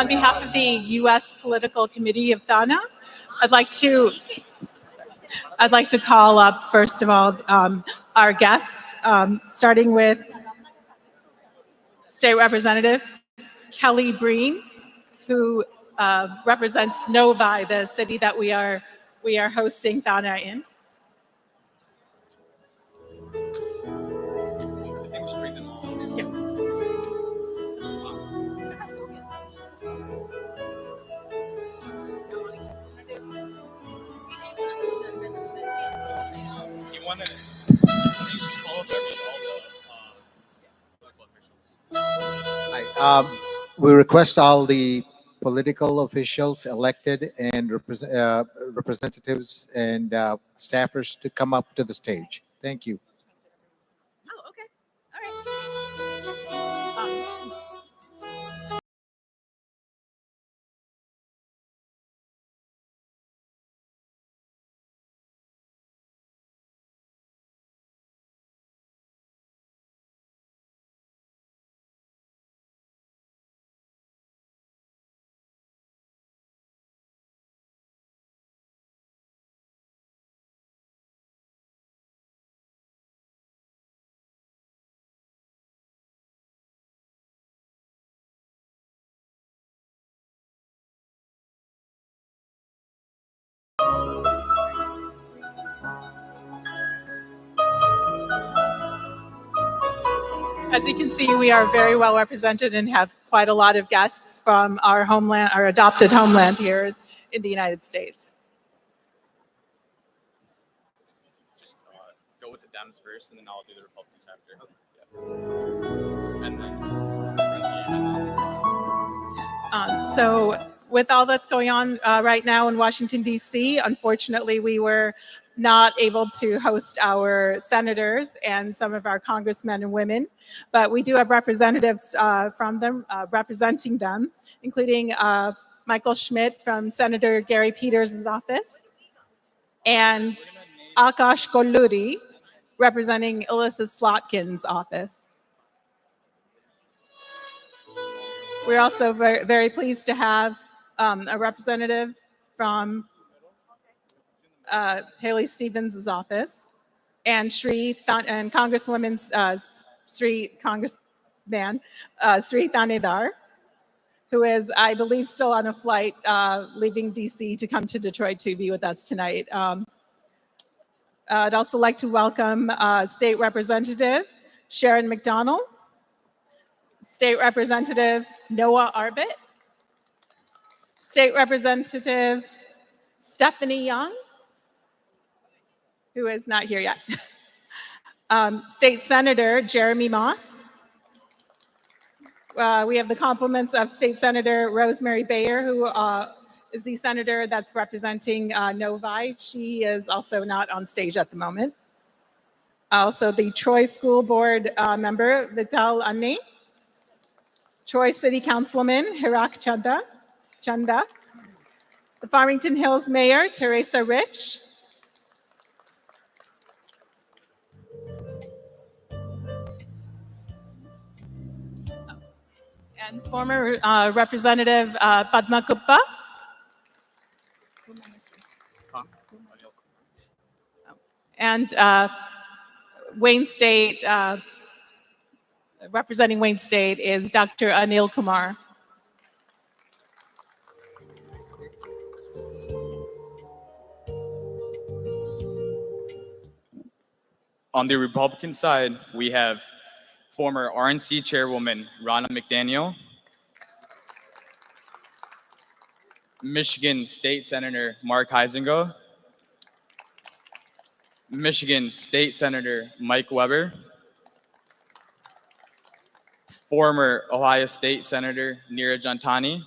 On behalf of the U.S. Political Committee of TANA, I'd like to call up, first of all, our guests, starting with State Representative Kelly Breen, who represents Novi, the city that we are hosting TANA in. We request all the political officials elected and representatives and staffers to come up to the stage. Thank you. Oh, okay. All right. As you can see, we are very well represented and have quite a lot of guests from our homeland, our adopted homeland here in the United States. Just go with the Dems first, and then I'll do the Republicans after. Yeah. And then. So with all that's going on right now in Washington, D.C., unfortunately, we were not able to host our senators and some of our congressmen and women, but we do have representatives from them representing them, including Michael Schmidt from Senator Gary Peters' office, and Akash Kolluri representing Alyssa Slotkin's office. We're also very, very pleased to have a representative from Haley Stevens' office, and Congresswoman Sri Thanedar, who is, I believe, still on a flight leaving DC to come to Detroit to be with us tonight. I'd also like to welcome State Representative Sharon McDaniel, State Representative Noah Arbit, State Representative Stephanie Young, who is not here yet. State Senator Jeremy Moss. We have the compliments of State Senator Rosemary Bayer, who is the senator that's representing Novi. She is also not on stage at the moment. Also, the Troy School Board member, Vital Anne. Troy City Councilman, Hirak Chanda. The Farmington Hills Mayor, Teresa Rich. And former Representative Padma Kuppa. And Wayne State, representing Wayne State is Dr. Anil Kumar. On the Republican side, we have former RNC Chairwoman Ronna McDaniel, Michigan State Senator Mark Huizenga, Michigan State Senator Mike Weber, former Ohio State Senator Neera Jantani,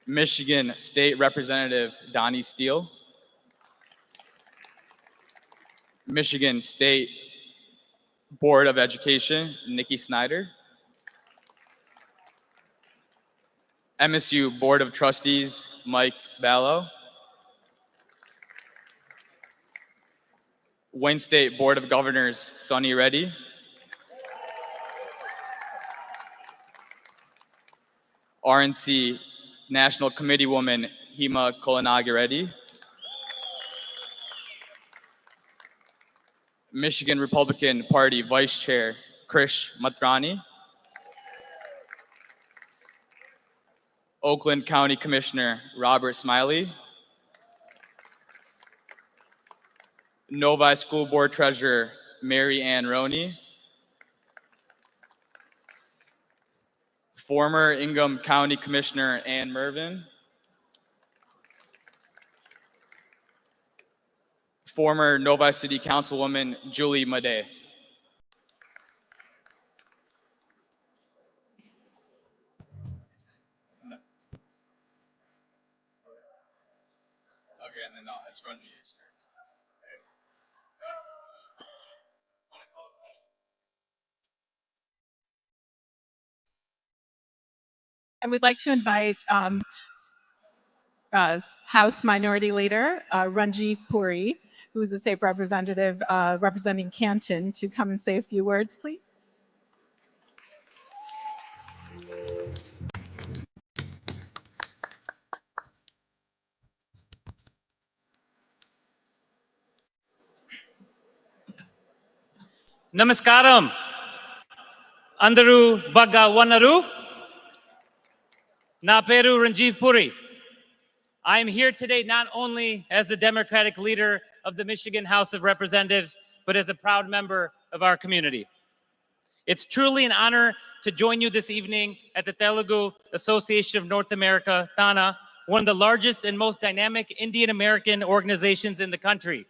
Michigan State Representative Donnie Steele, Michigan State Board of Education Nikki Snyder, MSU Board of Trustees Mike Ballo, Wayne State Board of Governors Sonny Reddy, RNC National Committee Woman Hema Kolanagireddy, Michigan Republican Party Vice Chair Krish Matrani, Oakland County Commissioner Robert Smiley, Novi School Board Treasurer Mary Ann Roney, former Ingham County Commissioner Ann Mervin, former Novi City Councilwoman Julie Madej. Okay, and then it's Ranjie. And we'd like to invite House Minority Leader Ranjie Puri, who is the state representative representing Canton, to come and say a few words, please. Namaskaram. Andaru Bagga Wanaru. Na Peru Ranjie Puri. I am here today not only as the Democratic leader of the Michigan House of Representatives, but as a proud member of our community. It's truly an honor to join you this evening at the Telugu Association of North America, TANA, one of the largest and most dynamic Indian American organizations in the country.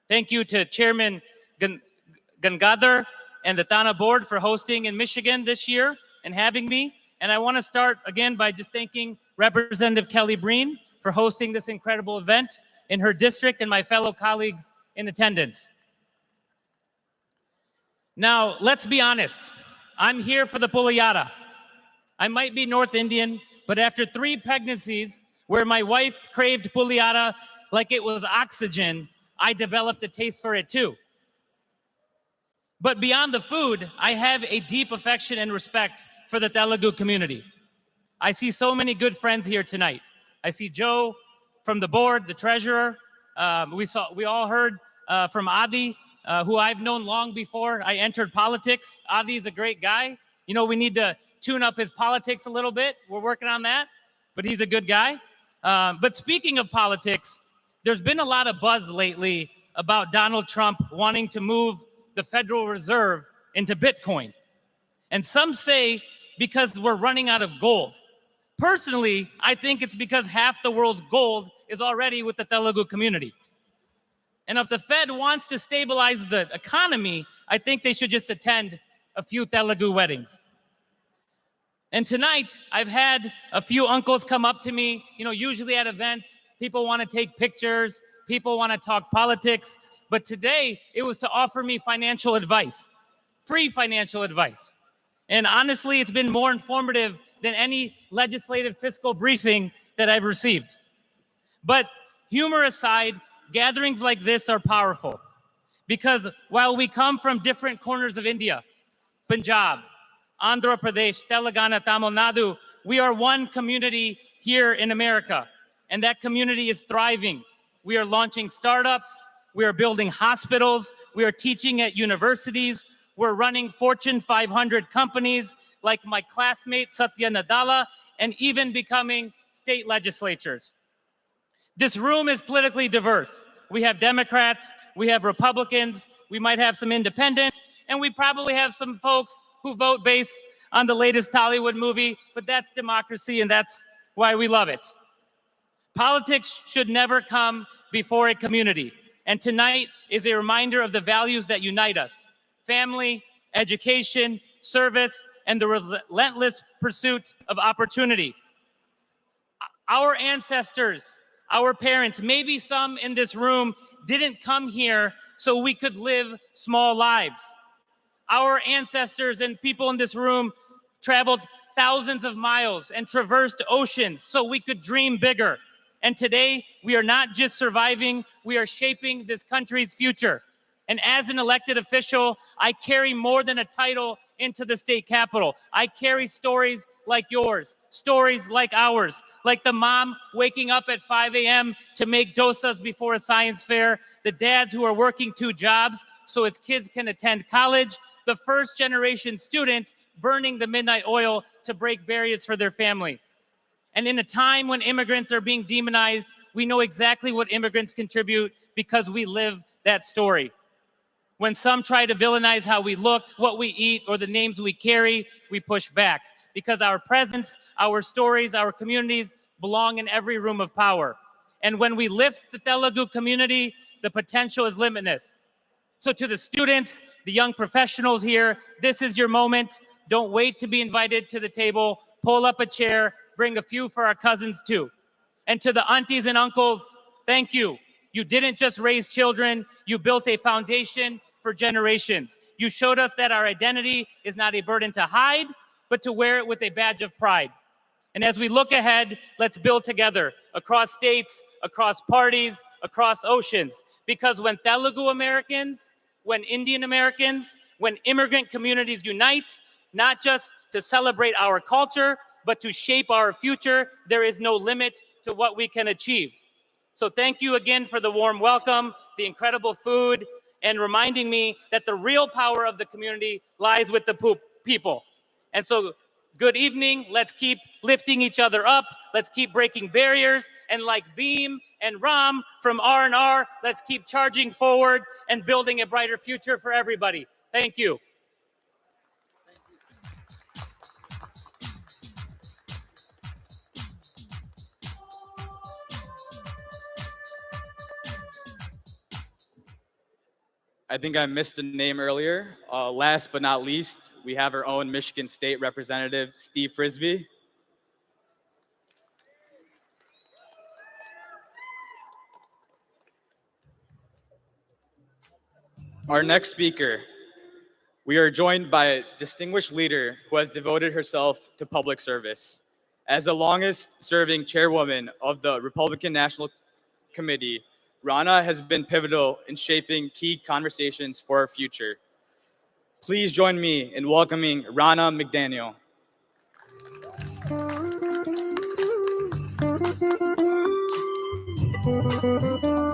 Thank you to Chairman Gangadhar and the TANA board for hosting in Michigan this year and having me. And I want to start again by just thanking Representative Kelly Breen for hosting this incredible event in her district and my fellow colleagues in attendance. Now, let's be honest. I'm here for the Pulayata. I might be North Indian, but after 3 pregnancies where my wife craved Pulayata like it was oxygen, I developed a taste for it too. But beyond the food, I have a deep affection and respect for the Telugu community. I see so many good friends here tonight. I see Joe from the board, the treasurer. We all heard from Adi, who I've known long before I entered politics. Adi's a great guy. You know, we need to tune up his politics a little bit. We're working on that, but he's a good guy. But speaking of politics, there's been a lot of buzz lately about Donald Trump wanting to move the Federal Reserve into Bitcoin. And some say because we're running out of gold. Personally, I think it's because half the world's gold is already with the Telugu community. And if the Fed wants to stabilize the economy, I think they should just attend a few Telugu weddings. And tonight, I've had a few uncles come up to me. You know, usually at events, people want to take pictures, people want to talk politics. But today, it was to offer me financial advice, free financial advice. And honestly, it's been more informative than any legislative fiscal briefing that I've received. But humor aside, gatherings like this are powerful because while we come from different corners of India, Punjab, Andhra Pradesh, Telangana, Tamil Nadu, we are one community here in America, and that community is thriving. We are launching startups, we are building hospitals, we are teaching at universities, we're running Fortune 500 companies like my classmate Satya Nadella, and even becoming state legislatures. This room is politically diverse. We have Democrats, we have Republicans, we might have some independents, and we probably have some folks who vote based on the latest Hollywood movie, but that's democracy and that's why we love it. Politics should never come before a community. And tonight is a reminder of the values that unite us: family, education, service, and the relentless pursuit of opportunity. Our ancestors, our parents, maybe some in this room didn't come here so we could live small lives. Our ancestors and people in this room traveled thousands of miles and traversed oceans so we could dream bigger. And today, we are not just surviving, we are shaping this country's future. And as an elected official, I carry more than a title into the state capitol. I carry stories like yours, stories like ours, like the mom waking up at 5 a.m. to make dosas before a science fair, the dads who are working 2 jobs so his kids can attend college, the first generation student burning the midnight oil to break barriers for their family. And in a time when immigrants are being demonized, we know exactly what immigrants contribute because we live that story. When some try to villainize how we look, what we eat, or the names we carry, we push back because our presence, our stories, our communities belong in every room of power. And when we lift the Telugu community, the potential is limitless. So to the students, the young professionals here, this is your moment. Don't wait to be invited to the table. Pull up a chair, bring a few for our cousins too. And to the aunties and uncles, thank you. You didn't just raise children, you built a foundation for generations. You showed us that our identity is not a burden to hide, but to wear it with a badge of pride. And as we look ahead, let's build together across states, across parties, across oceans. Because when Telugu Americans, when Indian Americans, when immigrant communities unite, not just to celebrate our culture, but to shape our future, there is no limit to what we can achieve. So thank you again for the warm welcome, the incredible food, and reminding me that the real power of the community lies with the people. And so good evening. Let's keep lifting each other up. Let's keep breaking barriers. And like Beam and Ram from R&R, let's keep charging forward and building a brighter future for everybody. Thank you. I think I missed a name earlier. Last but not least, we have our own Michigan State Representative, Steve Frisbee. Our next speaker, we are joined by a distinguished leader who has devoted herself to public service. As the longest serving chairwoman of the Republican National Committee, Ronna has been pivotal in shaping key conversations for our future. Please join me in welcoming Ronna McDaniel.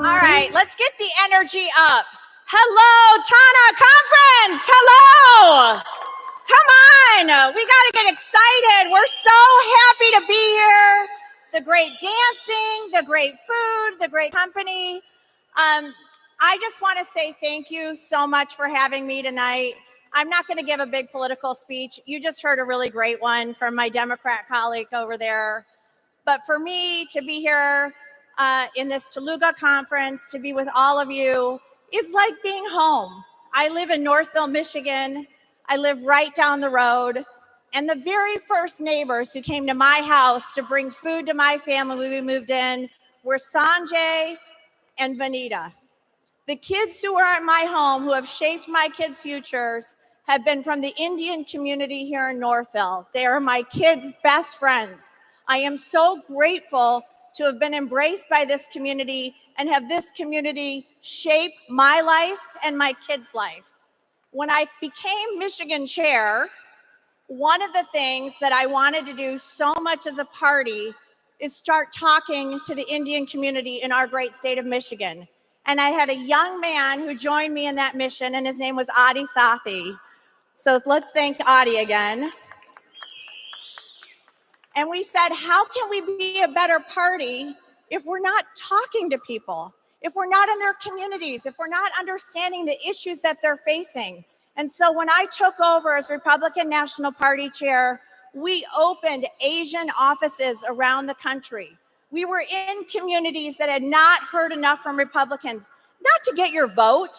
All right, let's get the energy up. Hello, TANA Conference. Hello. Come on, we got to get excited. We're so happy to be here. The great dancing, the great food, the great company. I just want to say thank you so much for having me tonight. I'm not going to give a big political speech. You just heard a really great one from my Democrat colleague over there. But for me to be here in this Telugu conference, to be with all of you, is like being home. I live in Northville, Michigan. I live right down the road. And the very first neighbors who came to my house to bring food to my family when we moved in were Sanjay and Vanita. The kids who are in my home, who have shaped my kids' futures, have been from the Indian community here in Northville. They are my kids' best friends. I am so grateful to have been embraced by this community and have this community shape my life and my kids' life. When I became Michigan chair, one of the things that I wanted to do so much as a party is start talking to the Indian community in our great state of Michigan. And I had a young man who joined me in that mission, and his name was Adi Sathi. So let's thank Adi again. And we said, how can we be a better party if we're not talking to people, if we're not in their communities, if we're not understanding the issues that they're facing? And so when I took over as Republican National Party chair, we opened Asian offices around the country. We were in communities that had not heard enough from Republicans, not to get your vote,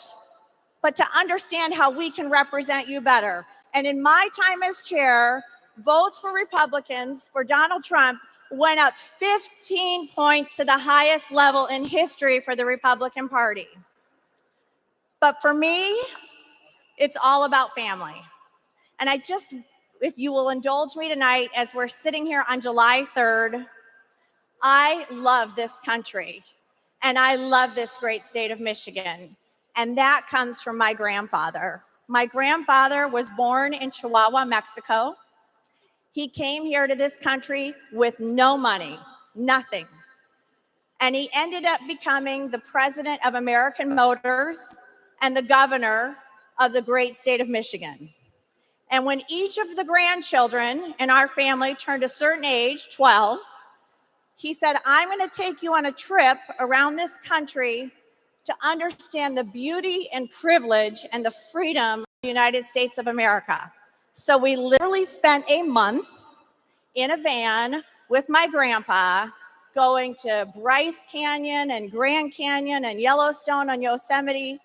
but to understand how we can represent you better. And in my time as chair, votes for Republicans, for Donald Trump, went up 15 points to the highest level in history for the Republican Party. But for me, it's all about family. And if you will indulge me tonight, as we're sitting here on July 3rd, I love this country and I love this great state of Michigan. And that comes from my grandfather. My grandfather was born in Chihuahua, Mexico. He came here to this country with no money, nothing. And he ended up becoming the president of American Motors and the governor of the great state of Michigan. And when each of the grandchildren in our family turned a certain age, 12, he said, I'm going to take you on a trip around this country to understand the beauty and privilege and the freedom of the United States of America. So we literally spent a month in a van with my grandpa going to Bryce Canyon and Grand Canyon and Yellowstone and Yosemite,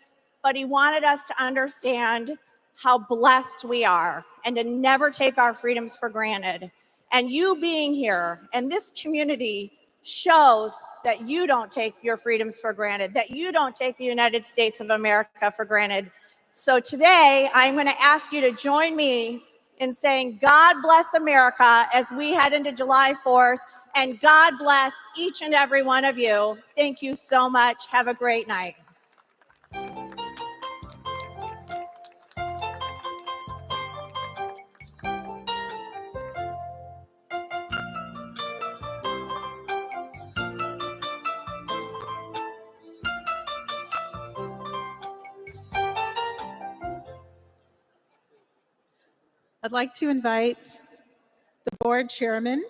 but he wanted us to understand how blessed we are and to never take our freedoms for granted. And you being here and this community shows that you don't take your freedoms for granted, that you don't take the United States of America for granted. So today, I'm going to ask you to join me in saying, God bless America as we head into July 4th, and God bless each and every one of you. Thank you so much. Have a great night. I'd like to invite the board chairman,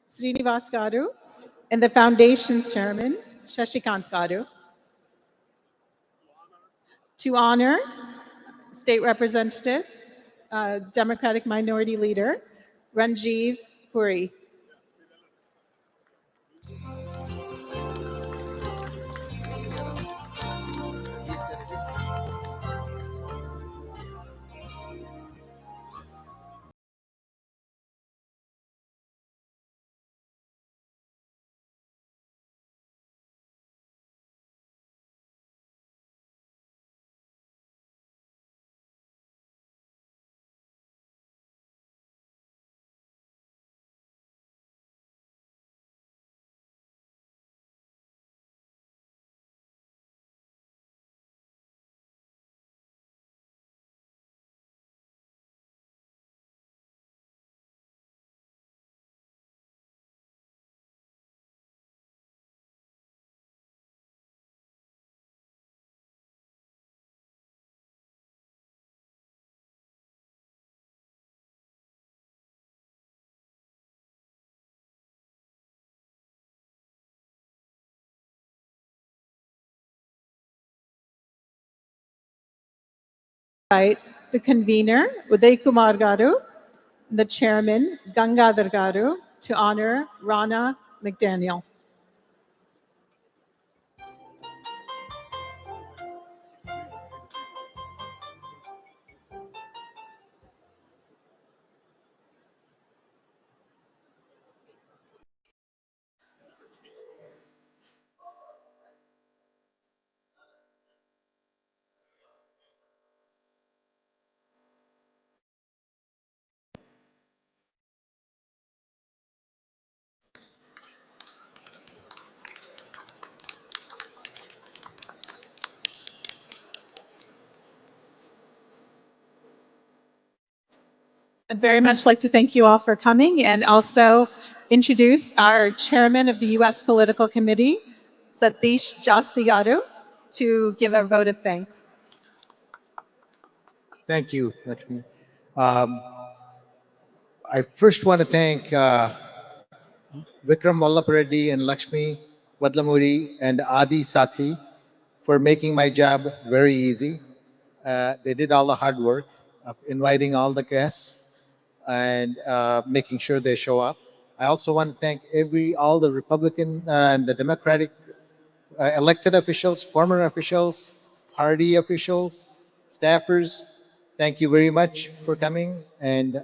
Srinivas Garu, and the foundation's chairman, Shashikant Garu, to honor State Representative, Democratic Minority Leader, Ranjie Puri. Invite the convener, Uday Kumar Garu, the chairman, Gangadhar Garu, to honor Ronna McDaniel. I'd very much like to thank you all for coming and also introduce our chairman of the U.S. Political Committee, Satish Jastigaru, to give a vote of thanks. Thank you, Lakshmi. Um, I first want to thank Vikram Vallapareddy and Lakshmi Wadlamuri and Adi Sathi for making my job very easy. They did all the hard work of inviting all the guests and making sure they show up. I also want to thank all the Republican and the Democratic elected officials, former officials, party officials, staffers. Thank you very much for coming and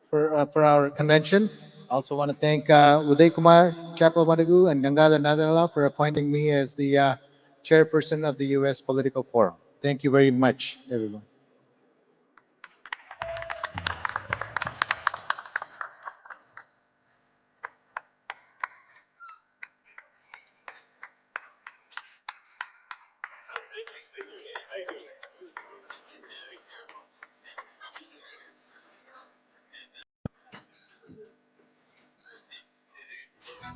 for our convention. Also want to thank Uday Kumar, Chapel Madagu, and Gangadhar Nadala for appointing me as the chairperson of the U.S. Political Forum. Thank you very much, everyone.